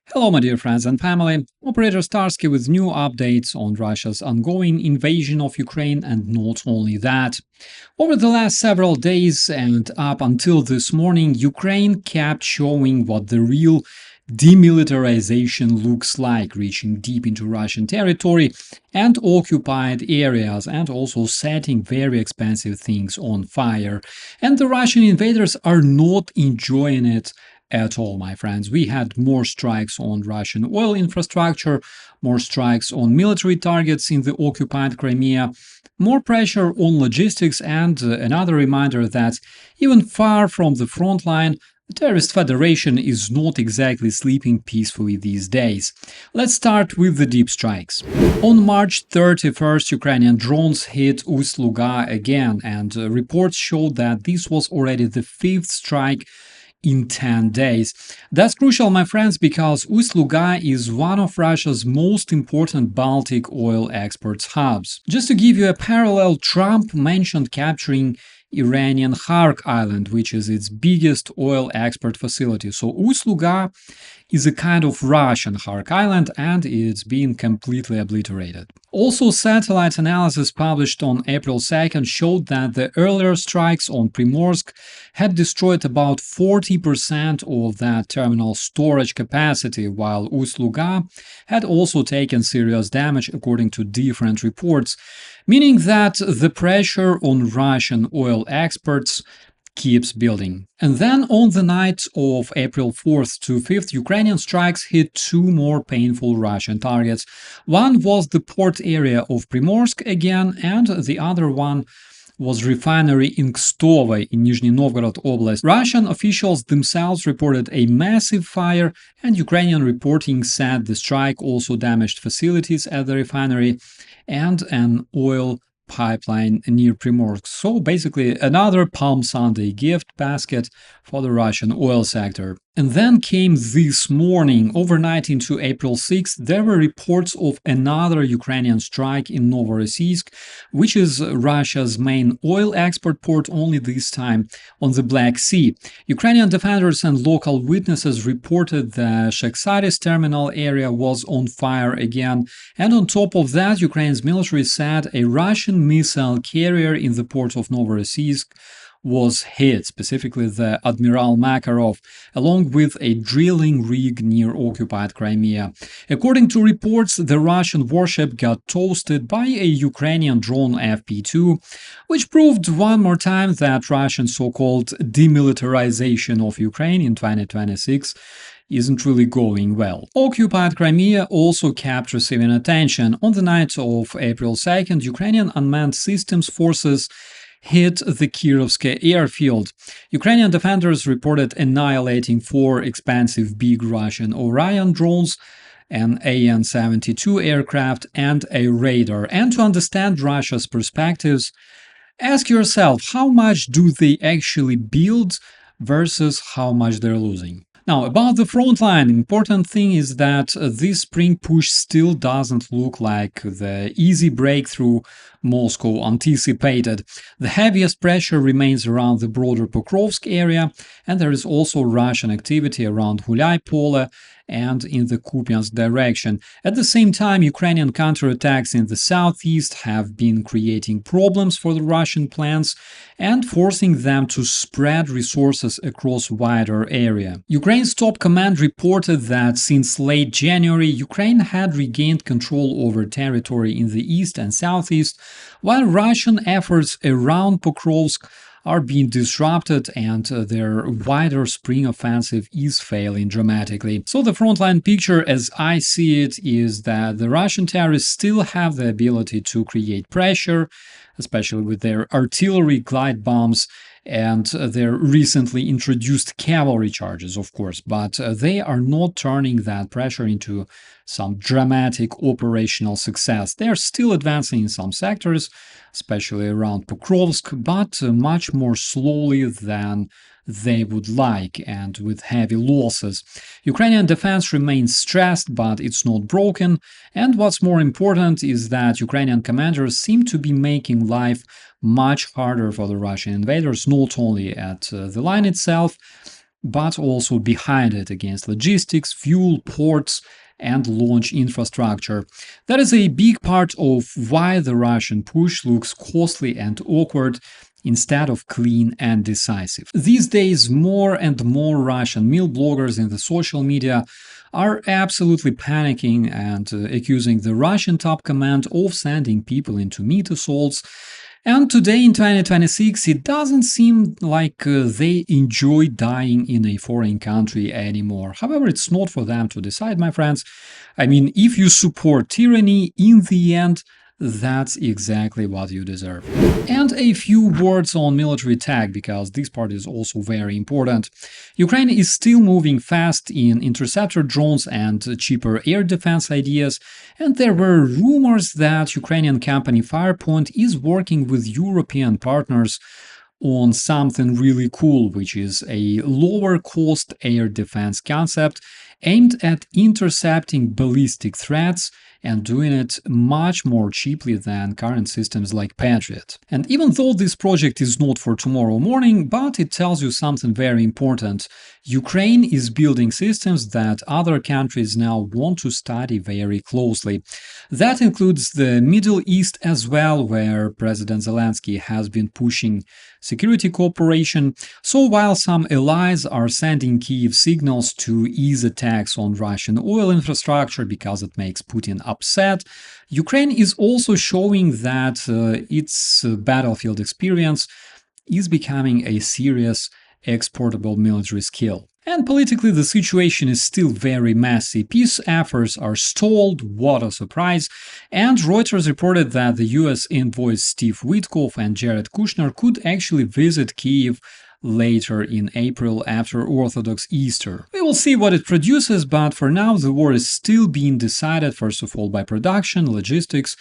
Hello, my dear friends and family. Operator Starsky with new updates on Russia's ongoing invasion of Ukraine, and not only that. Over the last several days and up until this morning, Ukraine kept showing what the real demilitarization looks like, reaching deep into Russian territory and occupied areas, and also setting very expensive things on fire. And the Russian invaders are not enjoying it at all, my friends. We had more strikes on Russian oil infrastructure, more strikes on military targets in the occupied Crimea, more pressure on logistics, and another reminder that even far from the front line, the terrorist federation is not exactly sleeping peacefully these days. Let's start with the deep strikes. On March 31st, Ukrainian drones hit Ust-Luga again, and reports showed that this was already the fifth strike in 10 days. That's crucial, my friends, because Ust-Luga is one of Russia's most important Baltic oil export hubs. Just to give you a parallel, Trump mentioned capturing Iranian Khark Island, which is its biggest oil export facility. So Ust-Luga is a kind of Russian Khark Island, and it's been completely obliterated. Also, satellite analysis published on April 2nd showed that the earlier strikes on Primorsk had destroyed about 40% of that terminal storage capacity, while Ust-Luga had also taken serious damage according to different reports, meaning that the pressure on Russian oil exports keeps building. And then on the night of April 4th to 5th, Ukrainian strikes hit two more painful Russian targets. One was the port area of Primorsk again, and the other one was refinery in Kstovo in Nizhny Novgorod Oblast. Russian officials themselves reported a massive fire, and Ukrainian reporting said the strike also damaged facilities at the refinery and an oil pipeline near Primorsk. So basically another Palm Sunday gift basket for the Russian oil sector. And then came this morning, overnight into April 6th, there were reports of another Ukrainian strike in Novorossiysk, which is Russia's main oil export port, only this time on the Black Sea. Ukrainian defenders and local witnesses reported the Sheskharis terminal area was on fire again, and on top of that, Ukraine's military said a Russian missile carrier in the port of Novorossiysk was hit, specifically the Admiral Makarov, along with a drilling rig near occupied Crimea. According to reports, the Russian warship got toasted by a Ukrainian drone FP-2, which proved one more time that Russian so-called demilitarization of Ukraine in 2026 isn't really going well. Occupied Crimea also kept receiving attention. On the night of April 2nd, Ukrainian unmanned systems forces hit the Kirovsk airfield. Ukrainian defenders reported annihilating four expensive big Russian Orion drones, an AN-72 aircraft, and a radar. And to understand Russia's perspectives, ask yourself, how much do they actually build versus how much they're losing? Now, about the front line, important thing is that this spring push still doesn't look like the easy breakthrough Moscow anticipated. The heaviest pressure remains around the broader Pokrovsk area, and there is also Russian activity around Gulai-Pole and in the Kupyansk direction. At the same time, Ukrainian counterattacks in the southeast have been creating problems for the Russian plans and forcing them to spread resources across wider area. Ukraine's top command reported that since late January, Ukraine had regained control over territory in the east and southeast, while Russian efforts around Pokrovsk are being disrupted and their wider spring offensive is failing dramatically. So the frontline picture, as I see it, is that the Russian terrorists still have the ability to create pressure, especially with their artillery glide bombs and their recently introduced cavalry charges, of course, but they are not turning that pressure into some dramatic operational success. They are still advancing in some sectors, especially around Pokrovsk, but much more slowly than they would like and with heavy losses. Ukrainian defense remains stressed, but it's not broken, and what's more important is that Ukrainian commanders seem to be making life much harder for the Russian invaders, not only at the line itself, but also behind it against logistics, fuel, ports, and launch infrastructure. That is a big part of why the Russian push looks costly and awkward instead of clean and decisive. These days, more and more Russian meal bloggers in the social media are absolutely panicking and accusing the Russian top command of sending people into meat assaults. And today in 2026, it doesn't seem like they enjoy dying in a foreign country anymore. However, it's not for them to decide, my friends. I mean, if you support tyranny, in the end, that's exactly what you deserve. And a few words on military tech, because this part is also very important. Ukraine is still moving fast in interceptor drones and cheaper air defense ideas, and there were rumors that Ukrainian company Firepoint is working with European partners on something really cool, which is a lower cost air defense concept aimed at intercepting ballistic threats and doing it much more cheaply than current systems like Patriot. And even though this project is not for tomorrow morning, but it tells you something very important. Ukraine is building systems that other countries now want to study very closely. That includes the Middle East as well, where President Zelensky has been pushing security cooperation. So while some allies are sending Kyiv signals to ease attacks on Russian oil infrastructure because it makes Putin upset, Ukraine is also showing that its battlefield experience is becoming a serious exportable military skill. And politically, the situation is still very messy. Peace efforts are stalled, what a surprise. And Reuters reported that the US envoys Steve Witkoff and Jared Kushner could actually visit Kyiv later in April after Orthodox Easter. We will see what it produces, but for now the war is still being decided, first of all, by production, logistics,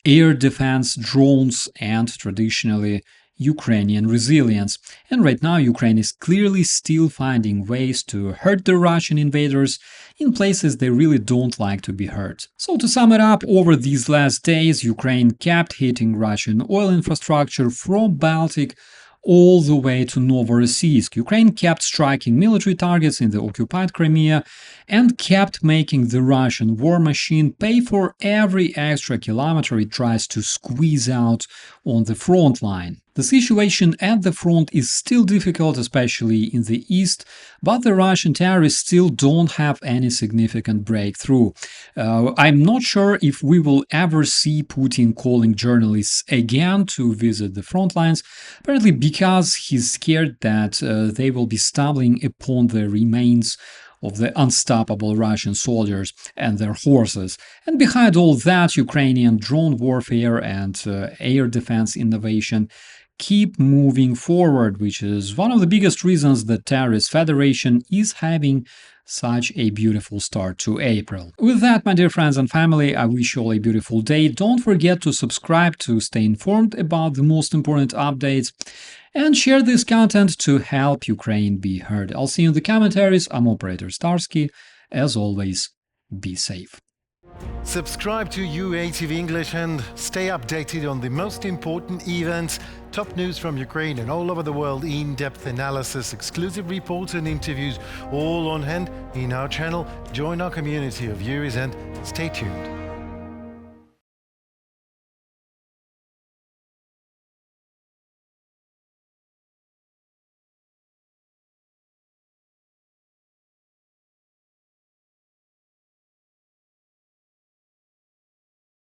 air defense, drones, and traditionally Ukrainian resilience. And right now Ukraine is clearly still finding ways to hurt the Russian invaders in places they really don't like to be hurt. So to sum it up, over these last days Ukraine kept hitting Russian oil infrastructure from Baltic all the way to Novorossiysk. Ukraine kept striking military targets in the occupied Crimea and kept making the Russian war machine pay for every extra kilometer it tries to squeeze out on the front line. The situation at the front is still difficult, especially in the east, but the Russian terrorists still don't have any significant breakthrough. I'm not sure if we will ever see Putin calling journalists again to visit the front lines, apparently because he's scared that they will be stumbling upon the remains of the unstoppable Russian soldiers and their horses. And behind all that, Ukrainian drone warfare and air defense innovation keep moving forward, which is one of the biggest reasons the Terrorist Federation is having such a beautiful start to April. With that, my dear friends and family, I wish you all a beautiful day. Don't forget to subscribe to stay informed about the most important updates and share this content to help Ukraine be heard. I'll see you in the commentaries. I'm Operator Starsky. As always, be safe. Subscribe to UATV English and stay updated on the most important events, top news from Ukraine and all over the world, in-depth analysis, exclusive reports and interviews, all on hand in our channel. Join our community of viewers and stay tuned.